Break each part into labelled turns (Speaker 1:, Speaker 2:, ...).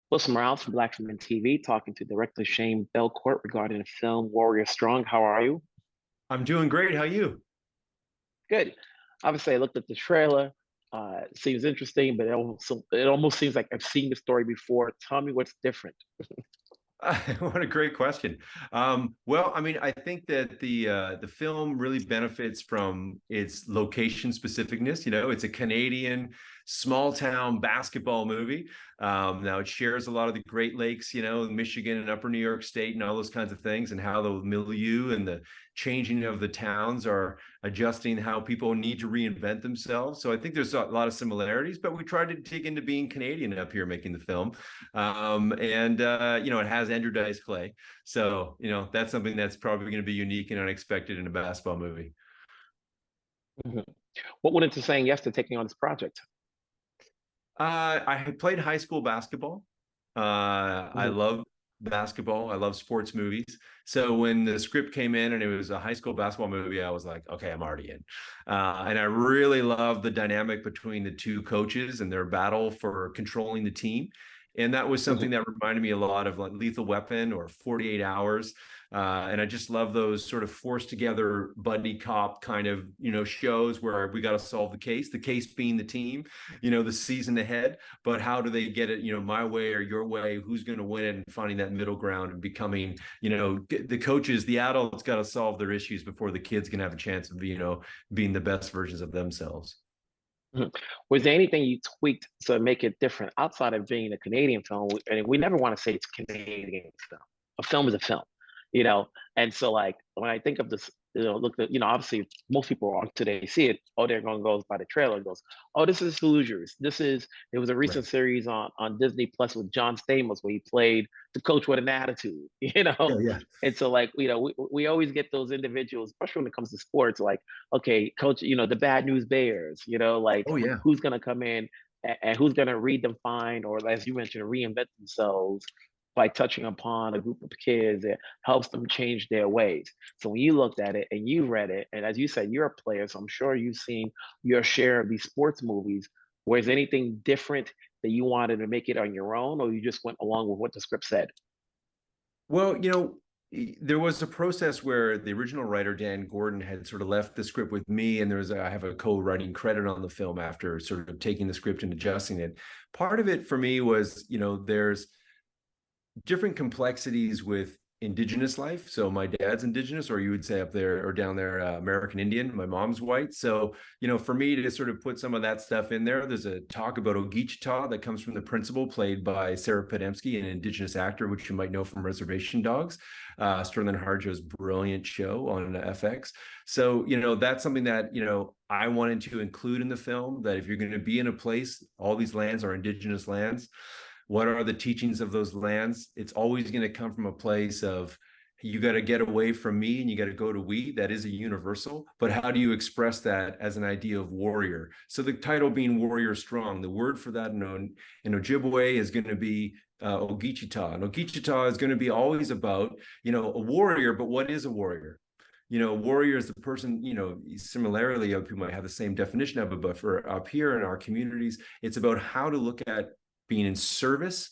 Speaker 1: Wilson Morales from Black Men TV talking to director Shane Belcourt regarding the film Warrior Strong. How are you?
Speaker 2: I'm doing great. How you?
Speaker 1: Good. Obviously, I looked at the trailer. It seems interesting, but it almost seems like I've seen the story before. Tell me what's different.
Speaker 2: What a great question. Well, I mean, I think that the film really benefits from its location specificness. You know, it's a Canadian small town basketball movie. Now it shares a lot of the Great Lakes, you know, Michigan and Upper New York State and all those kinds of things, and how the milieu and the changing of the towns are adjusting how people need to reinvent themselves. So I think there's a lot of similarities, but we tried to dig into being Canadian up here making the film. You know, it has Andrew Dice Clay. So, you know, that's something that's probably going to be unique and unexpected in a basketball movie.
Speaker 1: Mhm. What went into saying yes to taking on this project?
Speaker 2: I had played high school basketball. I
Speaker 1: Mhm.
Speaker 2: love basketball. I love sports movies. So when the script came in and it was a high school basketball movie, I was like, okay, I'm already in. And I really love the dynamic between the two coaches and their battle for controlling the team. And that was something
Speaker 1: Mhm.
Speaker 2: that reminded me a lot of like Lethal Weapon or 48 Hours. And I just love those sort of forced together buddy cop kind of, you know, shows where we got to solve the case being the team, you know, the season ahead. But how do they get it, you know, my way or your way? Who's going to win it? And finding that middle ground and becoming, you know, the coaches, the adults got to solve their issues before the kids can have a chance of, you know, being the best versions of themselves.
Speaker 1: Mhm. Was there anything you tweaked to make it different outside of being a Canadian film? And we never want to say it's Canadian film. A film is a film, you know. And so, like when I think of this, look at obviously most people on today see it. Oh, they're going to go by the trailer and goes, oh, this is Hoosiers. This is there was a recent
Speaker 2: Right.
Speaker 1: series on Disney Plus with John Stamos where he played the coach with an attitude, you know.
Speaker 2: Yeah, yeah.
Speaker 1: And so, like we always get those individuals, especially when it comes to sports, like okay, coach, the bad news bears, like
Speaker 2: Oh, yeah.
Speaker 1: who's going to come in and who's going to read them fine or as you mentioned reinvent themselves by touching upon a group of kids that helps them change their ways. So when you looked at it and you read it, and as you said, you're a player, so I'm sure you've seen your share of these sports movies. Was anything different that you wanted to make it on your own, or you just went along with what the script said?
Speaker 2: Well, you know, there was a process where the original writer Dan Gordon had sort of left the script with me, and I have a co-writing credit on the film after sort of taking the script and adjusting it. Part of it for me was, you know, there's different complexities with indigenous life. So my dad's indigenous, or you would say up there or down there, American Indian. My mom's white. So, you know, for me to sort of put some of that stuff in there, there's a talk about Ogeechita that comes from the principal, played by Sarah Podemski, an indigenous actor, which you might know from Reservation Dogs, Sterling Harjo's brilliant show on FX. So, you know, that's something that, you know, I wanted to include in the film, that if you're going to be in a place, all these lands are indigenous lands. What are the teachings of those lands? It's always going to come from a place of you got to get away from me and you got to go to we. That is a universal, but how do you express that as an idea of warrior? So the title being Warrior Strong, the word for that in Ojibwe is going to be Ogeechita. And Ogeechita is going to be always about, you know, a warrior, but what is a warrior? You know, warrior is the person, you know, similarly, people might have the same definition of it, but for up here in our communities, it's about how to look at being in service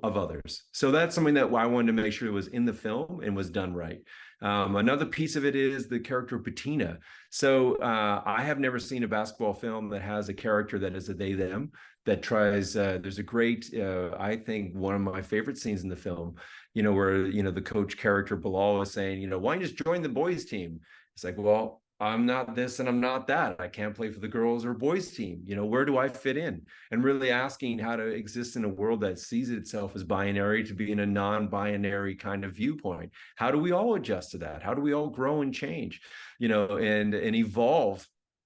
Speaker 2: of others. So that's something that I wanted to make sure was in the film and was done right. Another piece of it is the character Patina. So I have never seen a basketball film that has a character that is a they them that tries. There's a great, I think, one of my favorite scenes in the film. You know, where you know the coach character Bilal is saying, you know, why don't you just join the boys team? It's like, well, I'm not this and I'm not that. I can't play for the girls or boys team. You know, where do I fit in? And really asking how to exist in a world that sees itself as binary to be in a non-binary kind of viewpoint. How do we all adjust to that? How do we all grow and change, you know, and evolve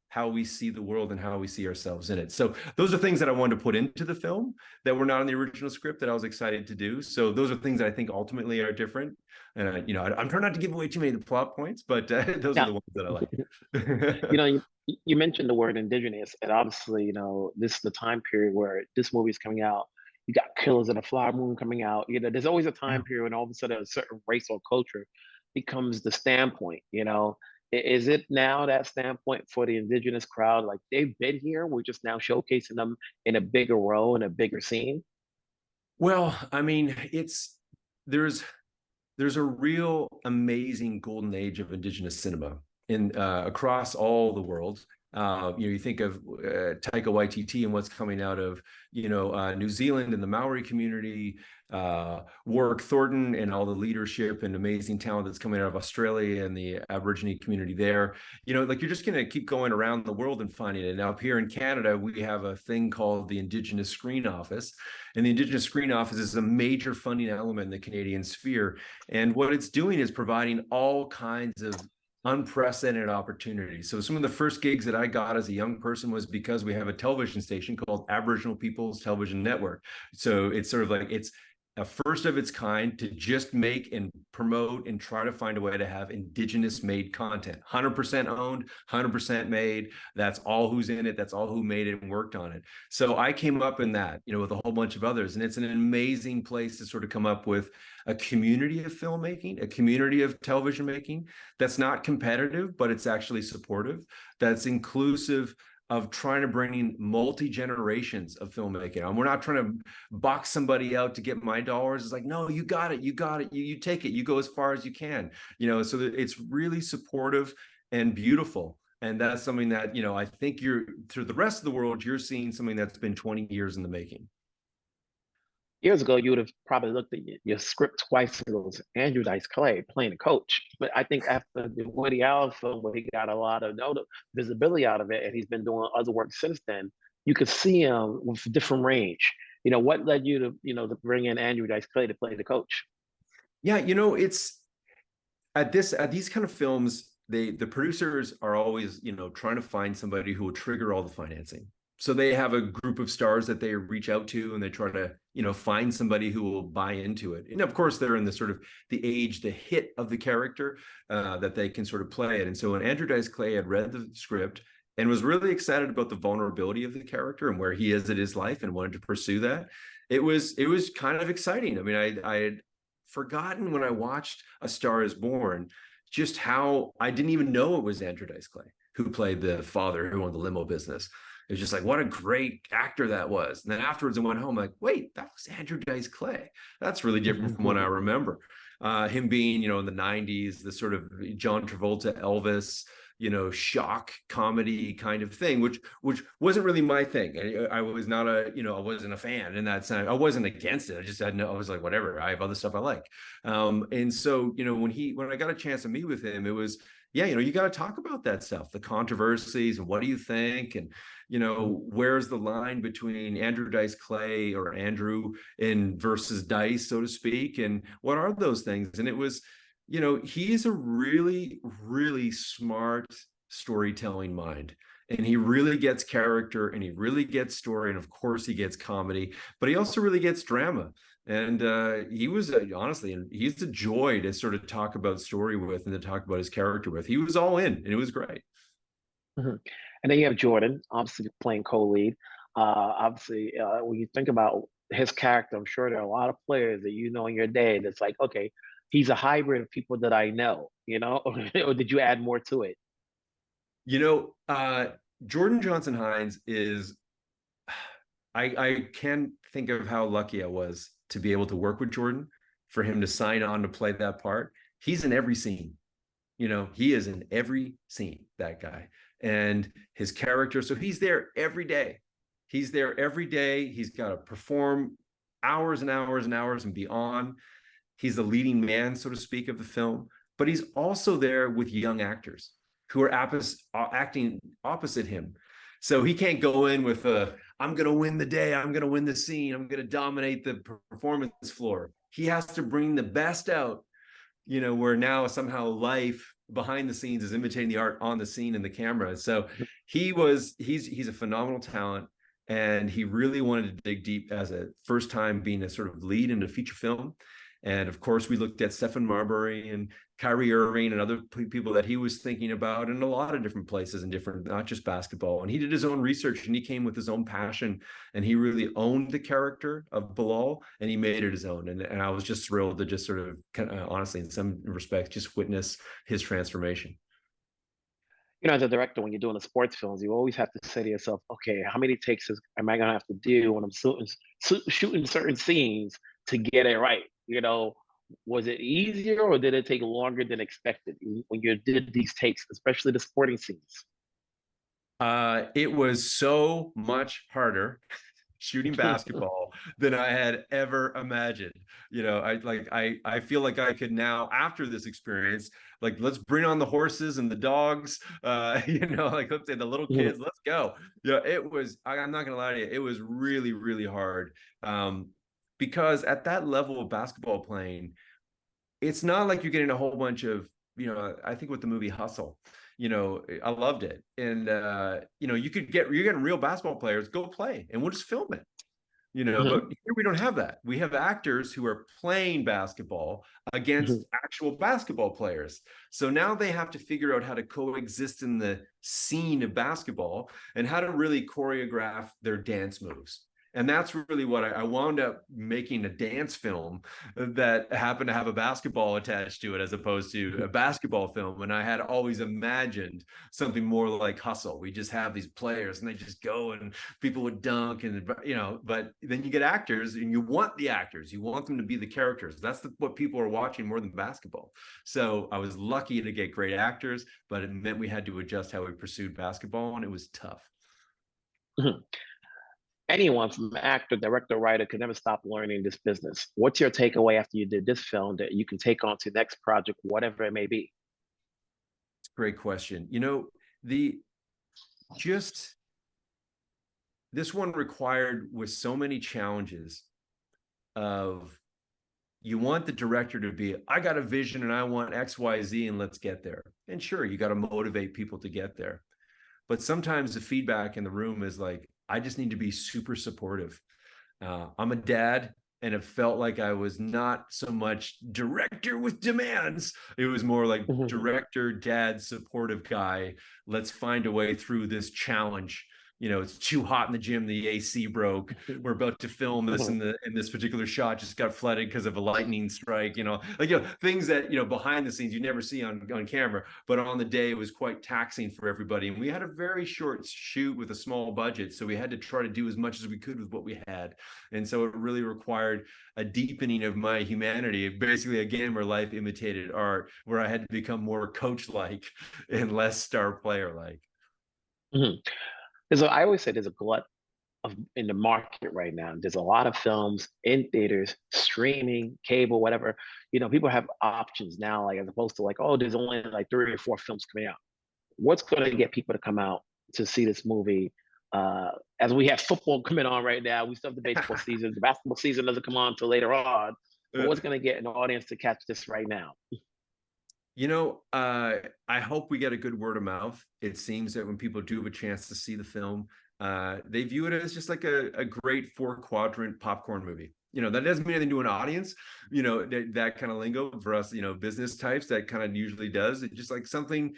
Speaker 2: how we see the world and how we see ourselves in it. So those are things that I wanted to put into the film that were not in the original script that I was excited to do. So those are things that I think ultimately are different. And you know, I'm trying not to give away too many of the plot points, but those are
Speaker 1: Now,
Speaker 2: the ones that I
Speaker 1: you
Speaker 2: like.
Speaker 1: know, you mentioned the word indigenous, and obviously, this is the time period where this movie is coming out. You got Killers of the Flower Moon coming out. There's always a time period when all of a sudden a certain race or culture becomes the standpoint. Is it now that standpoint for the indigenous crowd? Like they've been here, we're just now showcasing them in a bigger role in a bigger scene.
Speaker 2: Well, I mean, there's there's a real amazing golden age of indigenous cinema in across all the world. You think of Taika Waititi and what's coming out of New Zealand and the Maori community, Warwick Thornton and all the leadership and amazing talent that's coming out of Australia and the Aborigine community there. Like you're just going to keep going around the world and finding it. Now, up here in Canada, we have a thing called the Indigenous Screen Office, and the Indigenous Screen Office is a major funding element in the Canadian sphere. And what it's doing is providing all kinds of unprecedented opportunities. So some of the first gigs that I got as a young person was because we have a television station called Aboriginal People's Television Network. So it's sort of like it's a first of its kind to just make and promote and try to find a way to have indigenous made content, 100% owned, 100% made. That's all who's in it. That's all who made it and worked on it. So I came up in that, with a whole bunch of others. And it's an amazing place to sort of come up with a community of filmmaking, a community of television making that's not competitive, but it's actually supportive, that's inclusive, of trying to bring in multi-generations of filmmaking. And we're not trying to box somebody out to get my dollars. It's like, no, you got it, you take it, you go as far as you can, so that it's really supportive and beautiful. And that's something that, I think through the rest of the world, you're seeing something that's been 20 years in the making.
Speaker 1: Years ago, you would have probably looked at your script twice and goes, Andrew Dice Clay playing a coach. But I think after the Woody Allen film, where he got a lot of visibility out of it, and he's been doing other work since then, you could see him with different range. What led you to, to bring in Andrew Dice Clay to play the coach?
Speaker 2: Yeah, it's at these kind of films, the producers are always, trying to find somebody who will trigger all the financing. So they have a group of stars that they reach out to, and they try to, find somebody who will buy into it. And of course, they're in the sort of the age, the hit of the character that they can sort of play it. And so when Andrew Dice Clay had read the script and was really excited about the vulnerability of the character and where he is in his life and wanted to pursue that, it was kind of exciting. I mean, I had forgotten when I watched A Star Is Born just how I didn't even know it was Andrew Dice Clay who played the father who owned the limo business. It was just like, what a great actor that was. And then afterwards I went home like, wait, that was Andrew Dice Clay. That's really different from what I remember. Him being, in the 90s, the sort of John Travolta, Elvis, shock comedy kind of thing, which wasn't really my thing. I was not I wasn't a fan in that sense. I wasn't against it. I just had I was like, whatever, I have other stuff I like. And so, when I got a chance to meet with him, it was, yeah, you got to talk about that stuff, the controversies, and what do you think? And, where's the line between Andrew Dice Clay or Andrew versus Dice, so to speak? And what are those things? And it was, he's a really, really smart storytelling mind. And he really gets character, and he really gets story. And of course he gets comedy, but he also really gets drama. And he was honestly, and he's a joy to sort of talk about story with and to talk about his character with. He was all in, and it was great.
Speaker 1: Mm-hmm. And then you have Jordan, obviously playing co-lead. Obviously, when you think about his character, I'm sure there are a lot of players that in your day that's like, okay, he's a hybrid of people that I know, or did you add more to it?
Speaker 2: Jordan Johnson-Hinds is, I can't think of how lucky I was to be able to work with Jordan, for him to sign on to play that part. He's in every scene. He is in every scene, that guy. And his character, so he's there every day. He's there every day. He's got to perform hours and hours and hours and beyond. He's the leading man, so to speak, of the film, but he's also there with young actors who are acting opposite him. So he can't go in with I'm going to win the day, I'm going to win the scene, I'm going to dominate the performance floor. He has to bring the best out, where now somehow life behind the scenes is imitating the art on the scene and the camera. So he's a phenomenal talent, and he really wanted to dig deep as a first time being a sort of lead in a feature film. And of course, we looked at Stephen Marbury and Kyrie Irving and other people that he was thinking about in a lot of different places and different, not just basketball. And he did his own research, and he came with his own passion, and he really owned the character of Bilal, and he made it his own. And I was just thrilled to just sort of honestly, in some respects, just witness his transformation.
Speaker 1: as a director, when you're doing the sports films, you always have to say to yourself, okay, how many takes am I gonna have to do when I'm shooting certain scenes to get it right? Was it easier or did it take longer than expected when you did these takes, especially the sporting scenes?
Speaker 2: It was so much harder shooting basketball than I had ever imagined. I feel like I could now, after this experience, like, let's bring on the horses and the dogs, like, let's say the little kids, let's go. I'm not gonna lie to you, it was really, really hard. Because at that level of basketball playing, it's not like you're getting a whole bunch of, I think with the movie Hustle, I loved it. And you're getting real basketball players, go play and we'll just film it. But here we don't have that. We have actors who are playing basketball against actual basketball players. So now they have to figure out how to coexist in the scene of basketball and how to really choreograph their dance moves. And that's really what I wound up making a dance film that happened to have a basketball attached to it as opposed to a basketball film. And I had always imagined something more like Hustle. We just have these players and they just go and people would dunk but then you get actors and you want the actors, you want them to be the characters. That's what people are watching more than basketball. So I was lucky to get great actors, but it meant we had to adjust how we pursued basketball and it was tough.
Speaker 1: Anyone from actor, director, writer could never stop learning this business. What's your takeaway after you did this film that you can take on to the next project, whatever it may be?
Speaker 2: Great question. The just this one required with so many challenges of, you want the director to be, I got a vision and I want XYZ and let's get there. And sure, you got to motivate people to get there. But sometimes the feedback in the room is like, I just need to be super supportive. I'm a dad and it felt like I was not so much director with demands. It was more like director, dad, supportive guy. Let's find a way through this challenge. It's too hot in the gym, the AC broke. We're about to film this in this particular shot just got flooded because of a lightning strike, things that, behind the scenes you never see on camera, but on the day it was quite taxing for everybody. And we had a very short shoot with a small budget, so we had to try to do as much as we could with what we had. And so it really required a deepening of my humanity, basically again, where life imitated art, where I had to become more coach-like and less star player-like.
Speaker 1: I always say there's a glut in the market right now. There's a lot of films in theaters, streaming, cable, whatever. People have options now, like as opposed to like, oh, there's only like 3 or 4 films coming out. What's going to get people to come out to see this movie? As we have football coming on right now, we still have the baseball season. The basketball season doesn't come on until later on. But what's going to get an audience to catch this right now?
Speaker 2: I hope we get a good word of mouth. It seems that when people do have a chance to see the film, they view it as just like a great 4-quadrant popcorn movie. That doesn't mean anything to an audience, that kind of lingo for us, business types, that kind of usually does. It's just like something,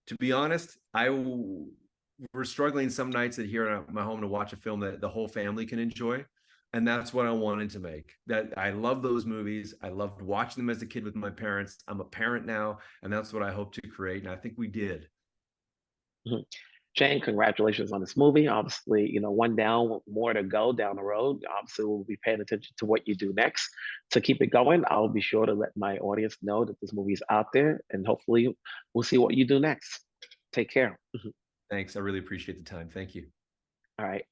Speaker 2: to be honest, we're struggling some nights here at my home to watch a film that the whole family can enjoy. And that's what I wanted to make. That I love those movies. I loved watching them as a kid with my parents. I'm a parent now, and that's what I hope to create. And I think we did.
Speaker 1: Shane, congratulations on this movie. Obviously, one down, more to go down the road. Obviously, we'll be paying attention to what you do next. To keep it going, I'll be sure to let my audience know that this movie is out there, and hopefully we'll see what you do next. Take care.
Speaker 2: Thanks. I really appreciate the time. Thank you.
Speaker 1: All right.